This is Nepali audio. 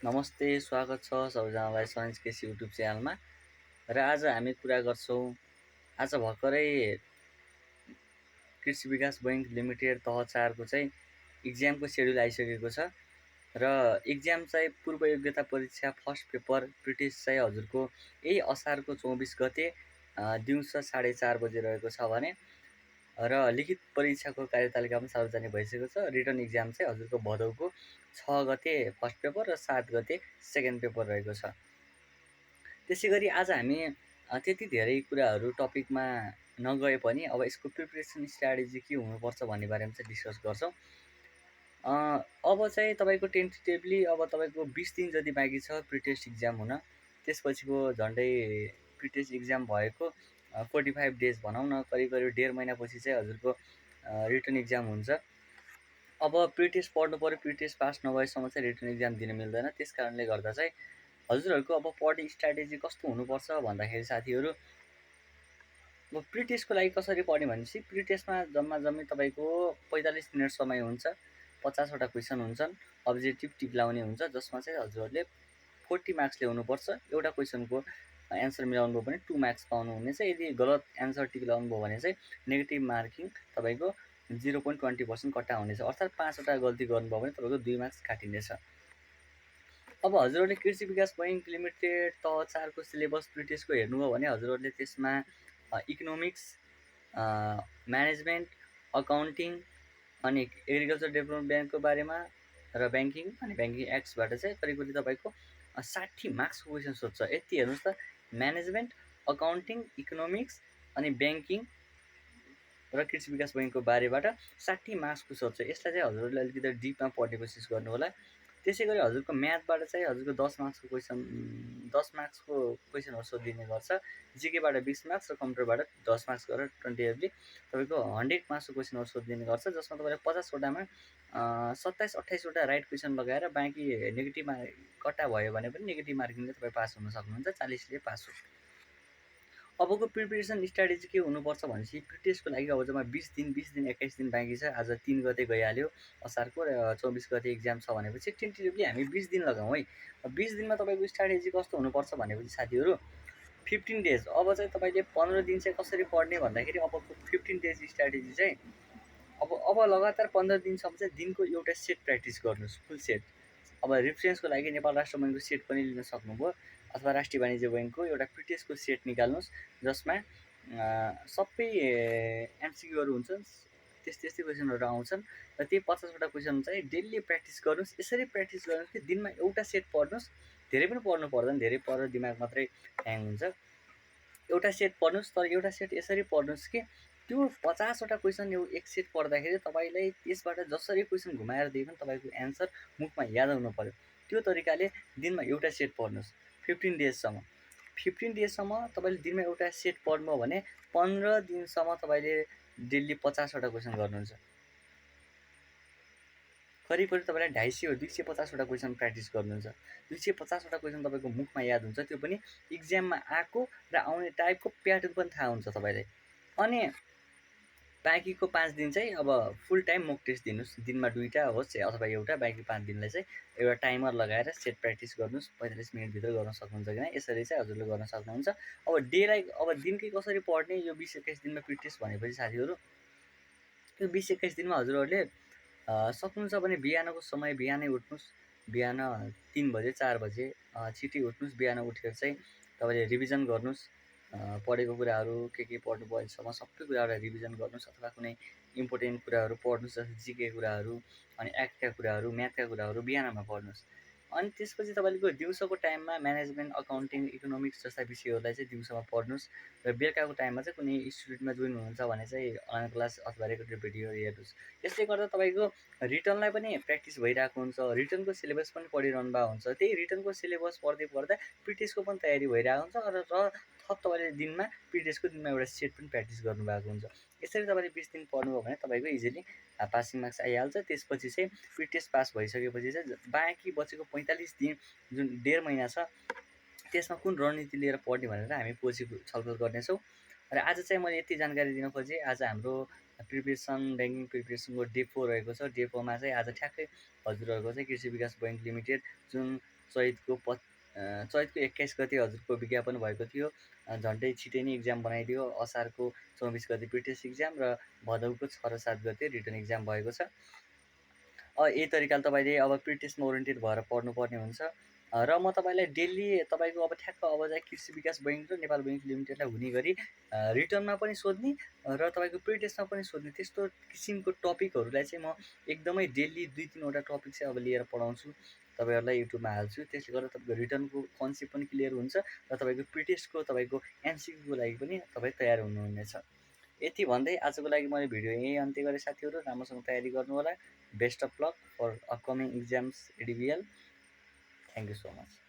नमस्ते, स्वागत छ सबैजनालाई साइन्स केसी युट्युब च्यानलमा। र आज हामी कुरा गर्छौँ। आज भर्खरै कृषि विकास बैङ्क लिमिटेड तह 4 को चाहिँ इक्जामको सेड्युल आइसकेको छ। र इक्जाम चाहिँ पूर्व योग्यता परीक्षा फर्स्ट पेपर प्रिटेस्ट चाहिँ हजुरको यही असारको 24 गते दिउँसो 4:30 बजे रहेको छ भने र लिखित परीक्षाको कार्यतालिका पनि सार्वजनिक भइसकेको छ। रिटर्न इक्जाम चाहिँ हजुरको भदौको 6 गते फर्स्ट पेपर र 7 गते सेकेन्ड पेपर रहेको छ। त्यसै गरी आज हामी त्यति धेरै कुराहरू टपिकमा नगए पनि अब यसको प्रिपरेसन स्ट्राटेजी के हुनुपर्छ भन्ने बारेमा चाहिँ डिस्कस गर्छौँ। अब चाहिँ तपाईँको टेन्टेटिभली अब तपाईँको 20 दिन जति बाँकी छ प्रिटेस्ट इक्जाम हुन। त्यसपछिको झन्डै प्रिटेस्ट इक्जाम भएको 45 डेज भनौँ न, करिब 1.5 महिनापछि चाहिँ हजुरको रिटर्न इक्जाम हुन्छ। अब प्रिटेस्ट पढ्नु पऱ्यो, प्रिटेस्ट पास नभएसम्म चाहिँ रिटर्न इक्जाम दिन मिल्दैन। त्यस कारणले गर्दा चाहिँ हजुरहरूको अब पढ्ने स्ट्राटेजी कस्तो हुनुपर्छ भन्दाखेरि साथीहरू, अब प्रिटेस्टको लागि कसरी पढ्ने भनेपछि प्रिटेस्टमा जम्मी तपाईँको 45 मिनट समय हुन्छ। 50वटा क्वेसन हुन्छन्, अब्जेक्टिभ टिक लाउने हुन्छ, जसमा चाहिँ हजुरहरूले 40 मार्क्स ल्याउनुपर्छ। एउटा क्वेसनको एन्सर मिलाउनु भयो भने 2 मार्क्स पाउनुहुनेछ। यदि गलत एन्सर टिक लाउनु भयो भने चाहिँ नेगेटिभ मार्किङ तपाईँको 0.20% कट्टा हुनेछ। अर्थात् 5वटा गल्ती गर्नुभयो भने तपाईँको 2 मार्क्स काटिनेछ। अब हजुरहरूले कृषि विकास बैङ्क लिमिटेड तह 4 को सिलेबस प्रिटेस्टको हेर्नुभयो भने हजुरहरूले त्यसमा इकोनोमिक्स, म्यानेजमेन्ट, अकाउन्टिङ अनि एग्रिकल्चर डेभलपमेन्ट ब्याङ्कको बारेमा र ब्याङ्किङ अनि ब्याङ्किङ एक्ट्सबाट चाहिँ करिब तपाईँको 60 मार्क्सको क्वेसन सोध्छ। यति हेर्नुहोस् त, म्यानेजमेन्ट, अकाउन्टिङ, इकोनोमिक्स अनि ब्याङ्किङ र कृषि विकास बैङ्कको बारेबाट 60 मार्क्सको सोध्छ। यसलाई चाहिँ हजुरहरूले अलिकति डिपमा पढ्ने कोसिस गर्नु होला। त्यसै गरी हजुरको म्याथबाट चाहिँ हजुरको 10 मार्क्सको क्वेसनहरू सोधिने गर्छ। जिकेबाट 20 मार्क्स र कम्प्युटरबाट 10 मार्क्स गरेर टेन्टेटिभली तपाईँको 100 मार्क्सको क्वेसनहरू सोधिने गर्छ, जसमा तपाईँले 50वटामा 27-28वटा राइट क्वेसन लगाएर बाँकी नेगेटिभ कट्टा भयो भने पनि नेगेटिभ मार्किङले तपाईँ पास हुन सक्नुहुन्छ। 40ले पास हो। अबको प्रिपरेसन स्ट्राटेजी के हुनुपर्छ भनेपछि प्रिटेस्टको लागि अब जम्मा 20 दिन 21 दिन बाँकी छ। आज 3 गते गइहाल्यो असारको र 24 गते इक्जाम छ भनेपछि टेन्टेटिभली हामी 20 दिन लगाउँ है। 20 दिनमा तपाईँको स्ट्राटेजी कस्तो हुनुपर्छ भनेपछि साथीहरू, 15 डेज। अब चाहिँ तपाईँले 15 दिन चाहिँ कसरी पढ्ने भन्दाखेरि अबको 15 डेज स्ट्राटेजी चाहिँ अब लगातार 15 दिनसम्म चाहिँ दिनको एउटा सेट प्र्याक्टिस गर्नुहोस्, फुल सेट। अब रिफरेन्सको लागि नेपाल राष्ट्र बैङ्कको सेट पनि लिन सक्नुभयो, अथवा राष्ट्रिय वाणिज्य बैङ्कको एउटा प्रिटेस्टको सेट निकाल्नुहोस्, जसमा सबै एमसिक्यूहरू हुन्छन्, त्यस्तै क्वेसनहरू आउँछन्। र त्यही 50वटा क्वेसन चाहिँ डेली प्र्याक्टिस गर्नुहोस्। यसरी प्र्याक्टिस गर्नुहोस् कि दिनमा एउटा सेट पढ्नुहोस्। धेरै पनि पढ्नु पर्दैन, धेरै पढेर दिमाग मात्रै ह्याङ हुन्छ। एउटा सेट पढ्नुहोस्, तर एउटा सेट यसरी पढ्नुहोस् कि त्यो 50वटा क्वेसन एक सेट पढ्दाखेरि तपाईँलाई त्यसबाट जसरी क्वेसन घुमाएर दिए पनि तपाईँको एन्सर मुखमा याद आउनु पऱ्यो। त्यो तरिकाले दिनमा एउटा सेट पढ्नुहोस् 15 डेजसम्म। 15 डेजसम्म तपाईँले दिनमा एउटा सेट पढ्नुभयो भने 15 दिनसम्म तपाईँले डेली 50वटा क्वेसन गर्नुहुन्छ। करिब तपाईँलाई 250-250वटा क्वेसन प्र्याक्टिस गर्नुहुन्छ। 250वटा क्वेसन तपाईँको मुखमा याद हुन्छ, त्यो पनि इक्जाममा आएको र आउने टाइपको प्याटर्न पनि थाहा हुन्छ तपाईँलाई। अनि बाँकीको 5 दिन चाहिँ अब फुल टाइम मोक टेस्ट दिनुहोस्। दिनमा 2टा होस् अथवा एउटा, बाँकी 5 दिनलाई चाहिँ एउटा टाइमर लगाएर सेट प्र्याक्टिस गर्नुहोस्। 45 मिनटभित्र गर्न सक्नुहुन्छ कि न, यसरी चाहिँ हजुरले गर्न सक्नुहुन्छ। अब डेलाई अब दिनकै कसरी पढ्ने, यो 20-21 दिनमा प्रिटेस्ट भनेपछि साथीहरू, यो 20-21 दिनमा हजुरहरूले सक्नुहुन्छ भने बिहानको समय बिहानै उठ्नुहोस्। बिहान 3 बजे 4 बजे छिटै उठ्नुहोस्। बिहान उठेर चाहिँ तपाईँले रिभिजन गर्नुहोस्। पढेको कुराहरू के पढ्नु भयो अहिलेसम्म सबै कुराहरूलाई रिभिजन गर्नुहोस्, अथवा कुनै इम्पोर्टेन्ट कुराहरू पढ्नुहोस्, जस्तै जिके कुराहरू अनि एक्टका कुराहरू, म्याथका कुराहरू बिहानमा पढ्नुहोस्। अनि त्यसपछि तपाईँको दिउँसोको टाइममा म्यानेजमेन्ट, अकाउन्टिङ, इकोनोमिक्स जस्ता विषयहरूलाई चाहिँ दिउँसोमा पढ्नुहोस्। र बेलुकाको टाइममा चाहिँ कुनै इन्स्टिट्युटमा जोइन हुनुहुन्छ भने चाहिँ अनलाइन क्लास अथवा रेकर्डेड भिडियो हेर्नुहोस्। यसले गर्दा तपाईँको रिटर्नलाई पनि प्र्याक्टिस भइरहेको हुन्छ, रिटर्नको सिलेबस पनि पढिरहनु भएको हुन्छ। त्यही रिटर्नको सिलेबस पढ्दै पढ्दा प्रिटेस्टको पनि तयारी भइरहेको हुन्छ, र थप तपाईँले दिनमा प्रिटेस्टको दिनमा एउटा सेट पनि प्र्याक्टिस गर्नुभएको हुन्छ। यसरी तपाईँले 20 दिन पढ्नुभयो भने तपाईँको इजिली पासिङ मार्क्स आइहाल्छ। त्यसपछि चाहिँ प्रिटेस्ट पास भइसकेपछि चाहिँ बाँकी बचेको 45 दिन जुन 1.5 महिना छ, त्यसमा कुन रणनीति लिएर पढ्ने भनेर हामी पछि छलफल गर्नेछौँ। र आज चाहिँ मैले यति जानकारी दिन खोजेँ। आज हाम्रो प्रिपरेसन ब्याङ्किङ प्रिपरेसनको डे 4 रहेको छ। डे 4मा चाहिँ आज ठ्याक्कै हजुरहरूको चाहिँ कृषि विकास बैङ्क लिमिटेड जुन चैतको 21 गते हजुरको विज्ञापन भएको थियो, झन्डै छिटै नै इक्जाम बनाइदियो। असारको 24 गते प्रिटेस्ट इक्जाम र भदौको 6 र 7 गते रिटर्न इक्जाम भएको छ। यही तरिकाले तपाईँले अब प्रिटेस्टमा ओरिएन्टेड भएर पढ्नुपर्ने हुन्छ। र म तपाईँलाई डेली तपाईँको अब ठ्याक्क अब चाहिँ कृषि विकास बैङ्क र नेपाल बैङ्क लिमिटेडलाई हुने गरी रिटर्नमा पनि सोध्ने र तपाईँको प्रिटेस्टमा पनि सोध्ने त्यस्तो किसिमको टपिकहरूलाई चाहिँ म एकदमै डेली 2-3वटा टपिक चाहिँ अब लिएर पढाउँछु, तपाईँहरूलाई युट्युबमा हाल्छु। त्यसले गर्दा तपाईँको रिटर्नको कन्सेप्ट पनि क्लियर हुन्छ र तपाईँको प्रिटेस्टको तपाईँको एमसिक्यूको लागि पनि तपाईँ तयार हुनुहुनेछ। यति भन्दै आजको लागि मैले भिडियो यहीँ अन्त्य गरेँ। साथीहरू राम्रोसँग तयारी गर्नु होला। Best of luck for upcoming exams एडिबिएल। Thank you so much.